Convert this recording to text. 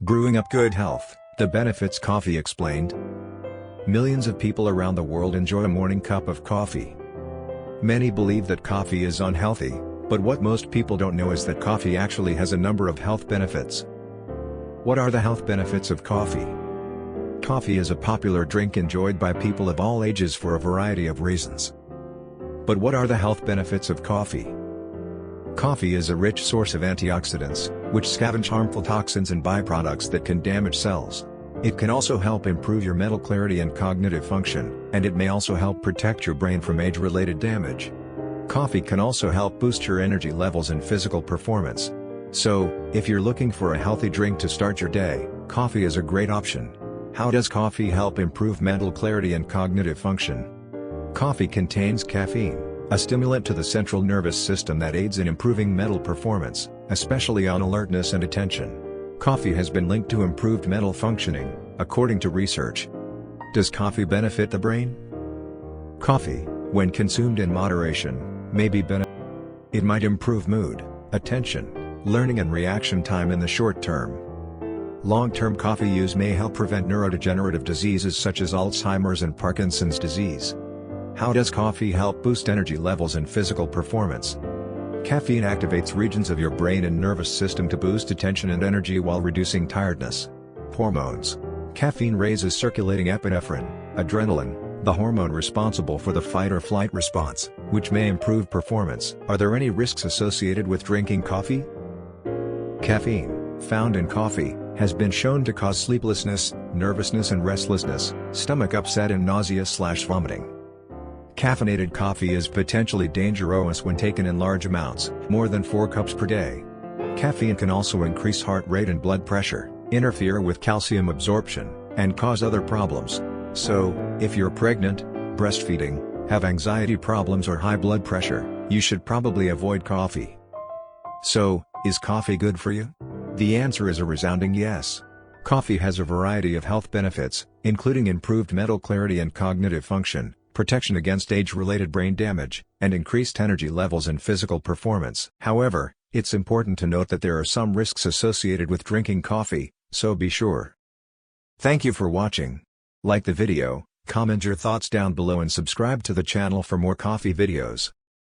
Brewing up good health, the benefits coffee explained. Millions of people around the world enjoy a morning cup of coffee. Many believe that coffee is unhealthy, but what most people don't know is that coffee actually has a number of health benefits. What are the health benefits of coffee? Coffee is a popular drink enjoyed by people of all ages for a variety of reasons. But what are the health benefits of coffee? Coffee is a rich source of antioxidants, which scavenge harmful toxins and byproducts that can damage cells. It can also help improve your mental clarity and cognitive function, and it may also help protect your brain from age-related damage. Coffee can also help boost your energy levels and physical performance. So, if you're looking for a healthy drink to start your day, coffee is a great option. How does coffee help improve mental clarity and cognitive function? Coffee contains caffeine, a stimulant to the central nervous system that aids in improving mental performance, especially on alertness and attention. Coffee has been linked to improved mental functioning, according to research. Does coffee benefit the brain? Coffee, when consumed in moderation, may be beneficial. It might improve mood, attention, learning and reaction time in the short term. Long-term coffee use may help prevent neurodegenerative diseases such as Alzheimer's and Parkinson's disease. How does coffee help boost energy levels and physical performance? Caffeine activates regions of your brain and nervous system to boost attention and energy while reducing tiredness. Hormones. Caffeine raises circulating epinephrine, adrenaline, the hormone responsible for the fight-or-flight response, which may improve performance. Are there any risks associated with drinking coffee? Caffeine, found in coffee, has been shown to cause sleeplessness, nervousness and restlessness, stomach upset and nausea/vomiting. Caffeinated coffee is potentially dangerous when taken in large amounts, more than 4 cups per day. Caffeine can also increase heart rate and blood pressure, interfere with calcium absorption, and cause other problems. So, if you're pregnant, breastfeeding, have anxiety problems or high blood pressure, you should probably avoid coffee. So, is coffee good for you? The answer is a resounding yes. Coffee has a variety of health benefits, including improved mental clarity and cognitive function, protection against age-related brain damage, and increased energy levels and physical performance. However, it's important to note that there are some risks associated with drinking coffee, so be sure. Thank you for watching. Like the video, comment your thoughts down below and subscribe to the channel for more coffee videos.